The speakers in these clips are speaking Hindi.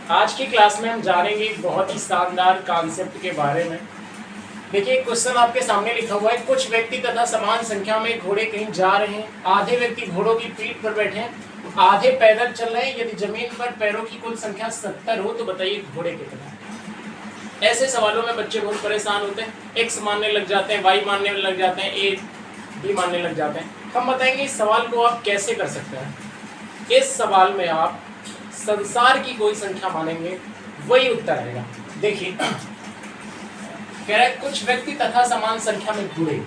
आज की क्लास में हम जानेंगे एक बहुत ही शानदार कॉन्सेप्ट के बारे में। देखिए क्वेश्चन आपके सामने लिखा हुआ है, कुछ व्यक्ति तथा समान संख्या में घोड़े कहीं जा रहे हैं। आधे व्यक्ति घोड़ों की पीठ पर बैठे हैं, आधे पैदल चल रहे हैं। यदि जमीन पर पैरों की कुल संख्या 70 हो तो बताइए घोड़े कितने हैं। ऐसे सवालों में बच्चे बहुत परेशान होते हैं, एक्स मानने लग जाते हैं, वाई मानने लग जाते हैं, ए बी मानने लग जाते हैं। हम बताएंगे इस सवाल को आप कैसे कर सकते हैं। इस सवाल में आप संसार की कोई संख्या मानेंगे, वही उत्तर आएगा। देखिए कह रहा है कुछ व्यक्ति तथा समान संख्या में घोड़े,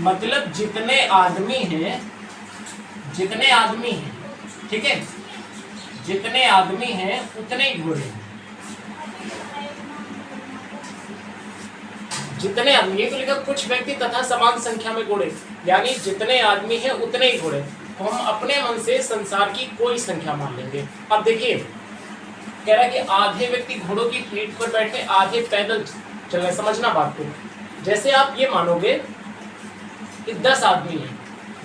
मतलब जितने आदमी हैं, ठीक है, जितने आदमी हैं उतने ही घोड़े। जितने आदमी, ये तो लिखा कुछ व्यक्ति तथा समान संख्या में घोड़े, यानी जितने आदमी हैं उतने ही घोड़े। तो हम अपने मन से संसार की कोई संख्या मान लेंगे। अब देखिए कह रहा है कि आधे व्यक्ति घोड़ों की पीठ पर बैठे, आधे पैदल चल रहे। समझना बात को, जैसे आप ये मानोगे कि 10 आदमी हैं,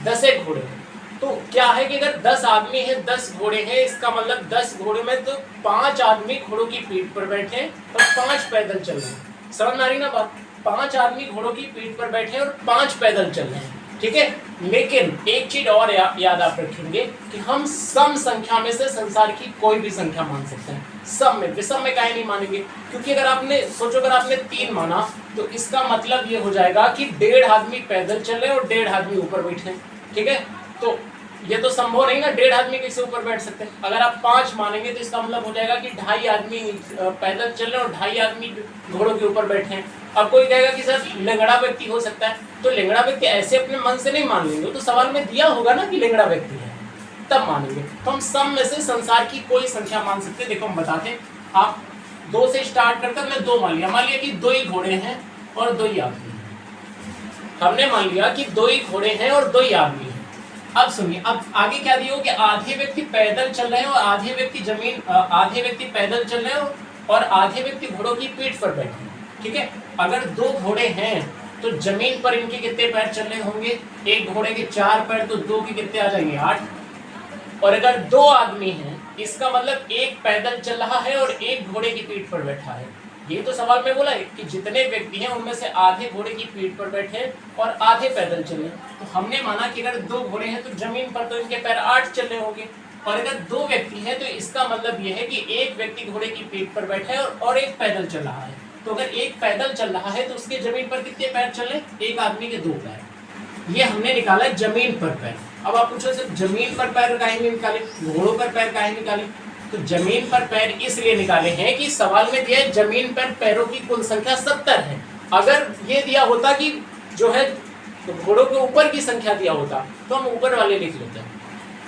10 एक घोड़े हैं, तो क्या है कि अगर 10 आदमी हैं 10 घोड़े हैं, इसका मतलब 10 घोड़े में तो 5 आदमी घोड़ों की पीठ पर बैठे हैं और 5 पैदल चल रहे हैं। समझ में आ रही ना बात। 5 आदमी घोड़ों की पीठ पर बैठे हैं और 5 पैदल चल रहे हैं, ठीक है। लेकिन एक चीज और याद आप रखेंगे कि हम सम संख्या में से संसार की कोई भी संख्या मान सकते हैं। सम में, विषम में काहे नहीं मानेंगे, क्योंकि अगर आपने सोचो अगर आपने 3 माना तो इसका मतलब ये हो जाएगा कि 1.5 आदमी पैदल चल रहे हैं और 1.5 आदमी ऊपर बैठे हैं, ठीक है। तो ये तो संभव नहीं ना, 1.5 आदमी कैसे ऊपर बैठ सकते हैं। अगर आप 5 मानेंगे तो इसका मतलब हो जाएगा कि 2.5 आदमी पैदल चल रहे हैं और 2.5 आदमी घोड़ों के ऊपर बैठे हैं। अब कोई कहेगा कि सर लंगड़ा व्यक्ति हो सकता है, तो लंगड़ा व्यक्ति ऐसे अपने मन से नहीं मान लेंगे, तो सवाल में दिया होगा ना कि लंगड़ा व्यक्ति है, तब मानेंगे। तो हम सम में से संसार की कोई संख्या मान सकते हैं। देखो हम बताते हैं, आप 2 से स्टार्ट करकर मैं 2 मान लिया कि 2 ही घोड़े हैं और 2 ही आदमी हैं। हमने मान लिया कि 2 ही घोड़े हैं और 2 ही आदमी हैं। अब सुनिए, अब आगे क्या दिया हो कि आधे व्यक्ति पैदल चल रहे हैं और आधे व्यक्ति पैदल चल रहे हैं और आधे व्यक्ति घोड़ों की पीठ पर बैठे हैं, ठीक है। अगर 2 घोड़े हैं तो जमीन पर इनके कितने पैर चल रहे होंगे, एक घोड़े के 4 पैर, तो 2 के कितने आ जाएंगे 8। और अगर 2 आदमी हैं इसका मतलब एक पैदल चल रहा है और एक घोड़े की पीठ पर बैठा है। ये तो सवाल में बोला है कि जितने व्यक्ति हैं उनमें से आधे घोड़े की पीठ पर बैठे हैं और आधे पैदल चले। तो हमने माना कि अगर 2 घोड़े हैं तो जमीन पर तो इनके पैर 8 चल रहे होंगे। और अगर 2 व्यक्ति हैं तो इसका मतलब यह है कि एक व्यक्ति घोड़े की पीठ पर बैठा है और एक पैदल चल रहा है। तो अगर एक पैदल चल रहा है तो उसके जमीन पर कितने पैर चल रहे हैं, एक आदमी के 2 पैर। ये हमने निकाला है जमीन पर पैर। अब आप पूछो सर जमीन पर पैर काहे नहीं निकाले, घोड़ों पर पैर काहे निकाले। तो जमीन पर पैर इसलिए निकाले हैं कि सवाल में दिया है जमीन पर पैरों की कुल संख्या 70 है। अगर ये दिया होता कि जो है तो घोड़ों के ऊपर की संख्या दिया होता तो हम ऊपर वाले लिख लेते हैं।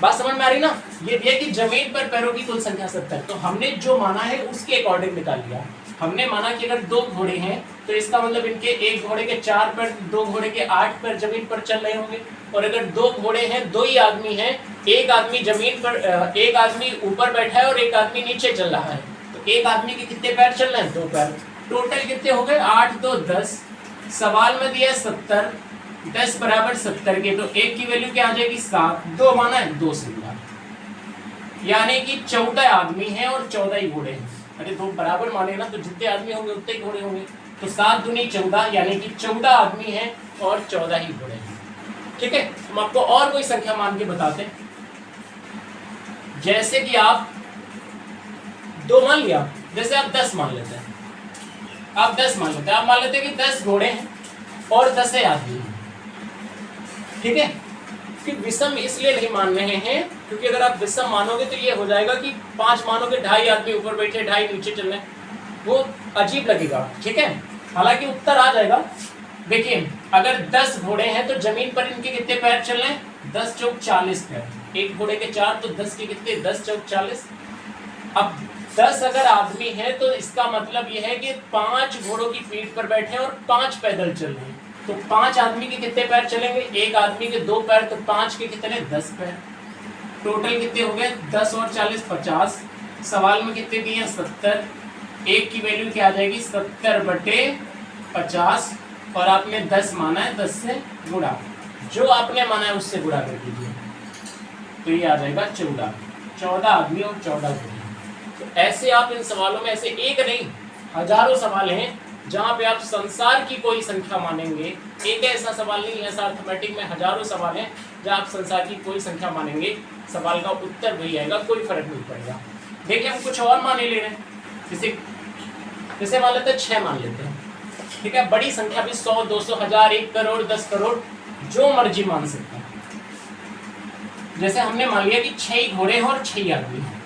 बात समझ में आ रही ना। ये दिया कि जमीन पर पैरों की कुल संख्या 70, तो हमने जो माना है उसके अकॉर्डिंग निकाल लिया। हमने माना कि अगर 2 घोड़े हैं तो इसका मतलब इनके एक घोड़े के 4 पैर, 2 घोड़े के 8 पैर जमीन पर चल रहे होंगे। और अगर 2 घोड़े हैं, 2 ही आदमी हैं, एक आदमी जमीन पर, एक आदमी ऊपर बैठा है और एक आदमी नीचे चल रहा है, तो एक आदमी के कितने पैर चल रहे हैं, 2 पैर। टोटल कितने हो गए 8 2 10। सवाल में दिया 70, 10 बराबर 70 के, तो एक की वैल्यू क्या आ जाएगी 7। 2 माना है 2 से गुणा, यानी कि 14 आदमी हैं और 14 ही घोड़े हैं। अरे 2 बराबर माने ना, तो जितने आदमी होंगे उतने ही घोड़े होंगे। तो 7 दूनी 14, यानी कि 14 आदमी हैं और 14 ही घोड़े हैं, ठीक है। हम आपको और कोई संख्या मान के बताते हैं। जैसे कि आप 2 मान लिया, जैसे आप 10 मान लेते हैं, आप 10 मान लेते हैं, आप मान लेते हैं कि 10 घोड़े हैं और 10 आदमी हैं, ठीक है। कि विषम इसलिए नहीं मान रहे हैं क्योंकि अगर आप विषम मानोगे तो ये हो जाएगा कि 5 मानोगे 2.5 आदमी ऊपर बैठे, 2.5 नीचे चल रहे, वो अजीब लगेगा, ठीक है। हालांकि उत्तर आ जाएगा। देखिए अगर 10 घोड़े हैं तो जमीन पर इनके कितने पैर चल रहे हैं, 10 चौक 40 पैर। एक घोड़े के 4, तो 10 के कितने, 10 चौक 40। अब 10 अगर आदमी है तो इसका मतलब यह है कि 5 घोड़ों की पीठ पर बैठे हैं और 5 पैदल चल रहे हैं। तो 5 आदमी के कितने पैर चलेंगे, एक आदमी के 2 पैर, तो 5 के कितने 10 पैर। टोटल कितने हो गए 10 और 40 50। सवाल में कितने दिए 70। एक की वैल्यू क्या आ जाएगी 70/50 और आपने 10 माना है, 10 से गुणा, जो आपने माना है उससे गुणा कर दीजिए, तो ये आ जाएगा 14 आदमी और 14 घोड़े। तो ऐसे आप इन सवालों में, ऐसे एक नहीं हजारों सवाल हैं जहां पे आप संसार की कोई संख्या मानेंगे। एक ऐसा सवाल नहीं, ऐसा अर्थमेटिक में हजारों सवाल हैं जहां आप संसार की कोई संख्या मानेंगे, सवाल का उत्तर वही आएगा, कोई फर्क नहीं पड़ेगा। देखिए हम कुछ और माने ले रहे हैं, जैसे मान लेते हैं 6 मान लेते हैं, ठीक है। बड़ी संख्या भी 100, 200, 1000, 1 करोड़, 10 करोड़, जो मर्जी मान सकते हैं। जैसे हमने मान लिया कि 6 घोड़े हैं और 6 आदमी हैं,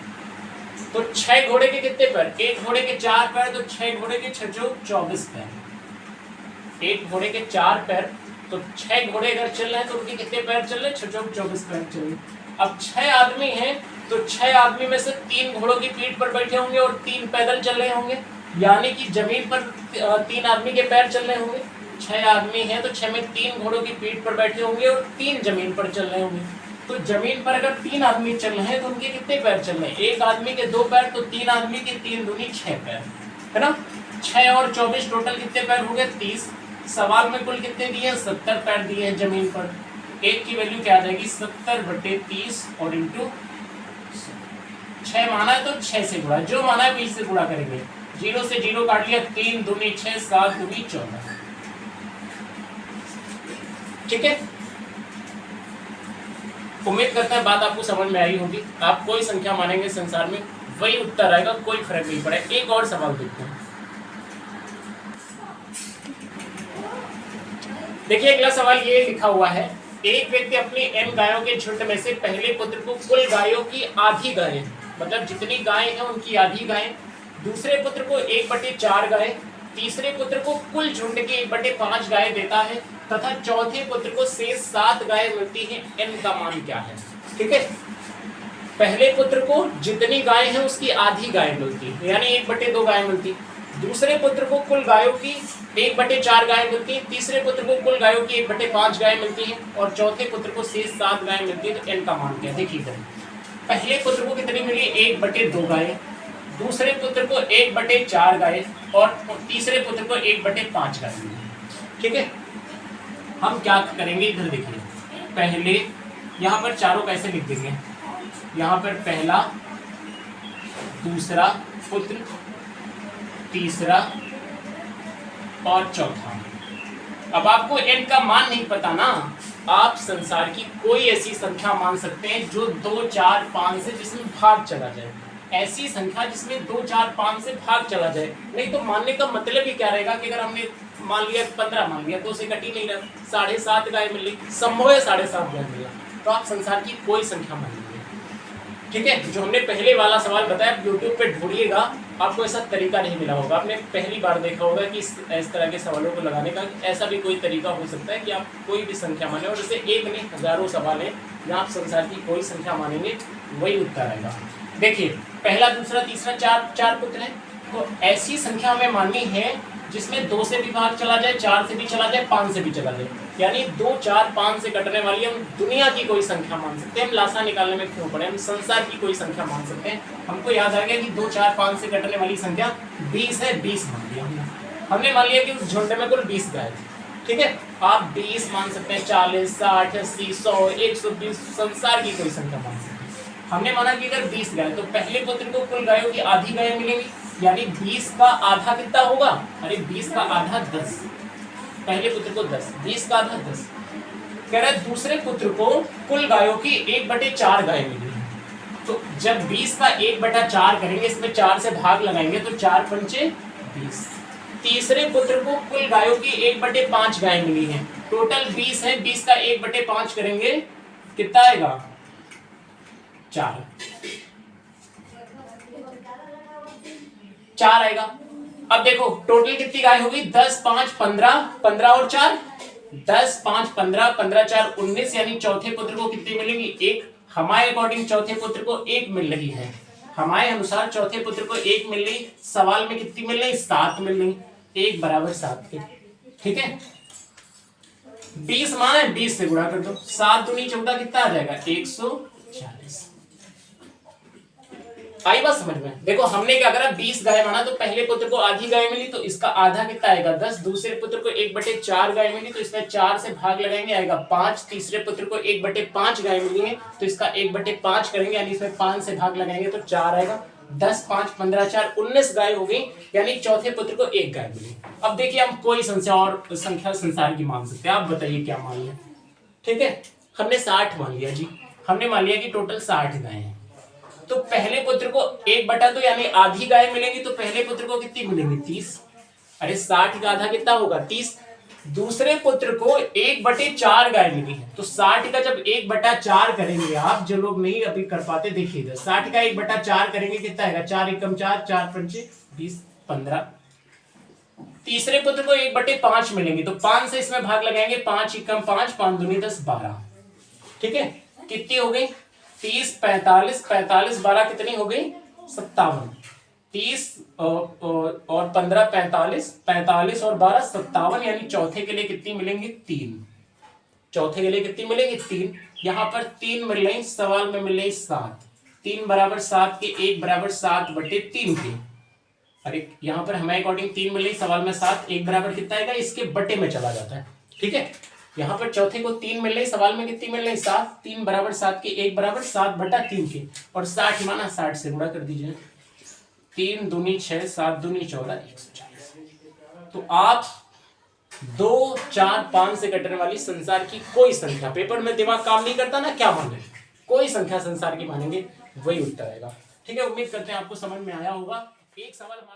तो 6 घोड़े के कितने पैर? एक घोड़े के 4 पैर, तो 6 घोड़े के 6 चौक 24 पैर। एक घोड़े के 4 पैर, तो 6 घोड़े अगर चल रहे हैं तो उनके कितने पैर चल रहे हैं? 6 चौक 24 पैर चल रहे। अब 6 आदमी हैं, तो 6 आदमी में से 3 घोड़ों की पीठ पर बैठे होंगे और 3 पैदल चल रहे होंगे, यानी कि जमीन पर 3 आदमी के पैर चल रहे होंगे। 6 आदमी हैं तो 6 में 3 घोड़ों की पीठ पर बैठे होंगे और 3 जमीन पर चल रहे होंगे। तो जमीन पर अगर 3 आदमी चल रहे हैं तो उनके कितने पैर चल रहे हैं? एक आदमी के 2 पैर, तो 3 आदमी के 3 दूनी 6 पैर, है ना। 6 और 24 टोटल कितने पैर हो गए? 30। सवाल में कुल कितने दिए हैं? 70 पैर दिए हैं जमीन पर। एक की वैल्यू क्या आ जाएगी? 70/30 और इंटू 6 माना है तो 6 से गुणा, जो माना है 20 से गुणा करेंगे। 0 से 0 काट लिया, 3 दूनी 6, 7 दूनी 14, ठीक है। उम्मीद करते हैं बात आपको समझ में आई होगी। आप कोई संख्या मानेंगे संसार में वही उत्तर आएगा, कोई फर्क नहीं पड़ेगा। एक और सवाल देखते हैं। देखिए अगला सवाल ये लिखा हुआ है, एक व्यक्ति अपनी n गायों के झुंड में से पहले पुत्र को कुल गायों की आधी गायें, मतलब जितनी गायें हैं उनकी आधी गायें, दूसरे पुत्र को 1/4 गायें, तीसरे पुत्र को कुल झुंड की 1/5 गायें देता है तथा चौथे पुत्र को शेष 7 गायें मिलती हैं। n का मान क्या है? ठीक है, पहले पुत्र को जितनी गायें हैं उसकी आधी गायें मिलती है, यानी 1/2 गायें मिलती। दूसरे पुत्र को कुल गायों की 1/4 गायें मिलती है, तीसरे पुत्र को कुल गायों की 1/5 गायें मिलती हैं और चौथे पुत्र को शेष 7 गायें मिलती है। तो n का मान क्या है? देखिए पहले पुत्र को कितनी मिली? 1/2 गायें, दूसरे पुत्र को 1/4 गायें और तीसरे पुत्र को 1/5 गायें मिली। ठीक है, हम क्या करेंगे इधर देखिए, पहले यहाँ पर चारों कैसे लिख देंगे, यहाँ पर पहला, दूसरा पुत्र, तीसरा और चौथा। अब आपको n का मान नहीं पता ना, आप संसार की कोई ऐसी संख्या मान सकते हैं जो 2, 4, 5 से जिसमें भाग चला जाए, ऐसी संख्या जिसमें 2, 4, 5 से भाग चला जाए। नहीं तो मानने का मतलब ही क्या रहेगा कि अगर हमने मान लिया 15 मान लिया तो उसे कट ही नहीं रहा, 7.5 गाय मिल रही, संभव है 7.5 गाय मिला, तो आप संसार की कोई संख्या मान लीजिए। ठीक है, जो हमने पहले वाला सवाल बताया यूट्यूब पे ढूंढिएगा, आपको ऐसा तरीका नहीं मिला होगा, आपने पहली बार देखा होगा कि इस तरह के सवालों को लगाने का ऐसा भी कोई तरीका हो सकता है कि आप कोई भी संख्या माने, और जैसे एक नहीं हजारों सवाल है जहाँ आप संसार की कोई संख्या मानेंगे वही उत्तर आएगा। देखिए पहला, दूसरा, तीसरा, चार पुत्र हैं, तो ऐसी संख्या हमें माननी है जिसमें 2 से भी भाग चला जाए, 4 से भी चला जाए, 5 से भी चला जाए, यानी 2, 4, 5 से कटने वाली हम दुनिया की कोई संख्या मान सकते हैं। हम लासा निकालने में क्यों पड़े, हम संसार की कोई संख्या मान सकते हैं। हमको याद आ गया कि 2, 4, 5 से कटने वाली संख्या 20 है, 20 मान लिया हमने मान लिया कि उस झुंड में कुल 20 गाय थी। ठीक है, आप 20 मान सकते हैं, 40, 60, 80, 100, 120 संसार की कोई संख्या मान सकते हैं। हमने माना कि अगर 20 गाय, तो पहले पुत्र को कुल गायों की आधी गायें मिलेंगी, यानी 20 का आधा कितना होगा? अरे 20 का आधा 10, पहले पुत्र को 10, 20 का आधा 10। कह रहा है दूसरे पुत्र को कुल गायों की 1/4 गायें मिली, तो जब 20 का 1/4 करेंगे, इसमें 4 से भाग लगाएंगे तो 4 पंचे 20। तीसरे पुत्र को कुल गायों की 1/5 गायें मिली हैं, टोटल 20 है, 20 का 1/5 करेंगे कितना आएगा? 4 आएगा। अब देखो टोटल कितनी गाय होगी? 10, 5, 15, 15 और 4, 10, 5, 15, 15, 4, 19, यानी चौथे पुत्र को कितनी मिलेंगी? 1। हमारे अकॉर्डिंग चौथे पुत्र को 1 मिल रही है, हमारे अनुसार चौथे पुत्र को 1 मिल रही। सवाल में कितनी मिल रही? 7 मिल रही, 1 बराबर 7 के। ठीक है, 20 माना है, 20 से गुणा कर दो, 7 दूनी 14 कितना आ जाएगा? 140। आई बात समझ में? देखो हमने क्या करा, 20 गाय माना तो पहले पुत्र को आधी गाय मिली, तो इसका आधा कितना आएगा? 10। दूसरे पुत्र को 1/4 गाय मिली, तो इसमें 4 से भाग लगाएंगे, आएगा 5। तीसरे पुत्र को 1/5 गाय मिली है, तो इसका 1/5 करेंगे, यानी इसमें 5 से भाग लगाएंगे तो 4 आएगा। 10, 5, 15, 4, 19 गाय हो गई, यानी चौथे पुत्र को एक गाय मिली। अब देखिए हम कोई संख्या संसार की मान सकते हैं, आप बताइए क्या मान लिया। ठीक है, हमने 60 मान लिया जी, हमने मान लिया कि टोटल 60 गाय हैं। तो पहले पुत्र को 1/2 यानी आधी गाय मिलेंगी, तो पहले पुत्र को कितनी मिलेंगी? 30। अरे 60 का आधा कितना होगा? 30। दूसरे पुत्र को 1/4 गाय मिली है, तो 60 का जब 1/4 करेंगे, आप जो लोग नहीं अभी कर पाते देखिए इधर, 60 का 1/4 करेंगे कितना आएगा? 4 एकम 4, 4 पंचे 20, 15। तीसरे पुत्र को 1/5 मिलेंगे, तो 5 से इसमें भाग लगाएंगे, 5 एकम 5, 5 दूनी 10, 12। ठीक है, कितनी हो गई? 30, 45, 45, 12 कितनी हो गई? 57। 30 और 15, 45, 45 और 12, 57, यानी चौथे के लिए कितनी मिलेंगी? 3। चौथे के लिए कितनी मिलेंगी? 3। यहाँ पर 3 मिल रही, सवाल में मिल रही 7। 3 बराबर 7 के, 1 बराबर 7/3 के। अरे यहाँ पर हमें अकॉर्डिंग 3 मिल रही, सवाल में 7, 1 बराबर कितना आएगा? इसके बटे में चला जाता है। ठीक है, यहाँ पर चौथे को 3 मिल रही, सवाल में कितनी मिल रही? 7। 3 बराबर 7 के, 1 बराबर 7/3 के, और 60 माना 60 से गुणा कर दीजिए। 3 दूनी 6, 7 दूनी 14, 140। तो आप 2, 4, 5 से कटने वाली संसार की कोई संख्या, पेपर में दिमाग काम नहीं करता ना, क्या माने, कोई संख्या संसार की मानेंगे, वही उत्तर आएगा। ठीक है, उम्मीद करते हैं आपको समझ में आया होगा। एक सवाल हम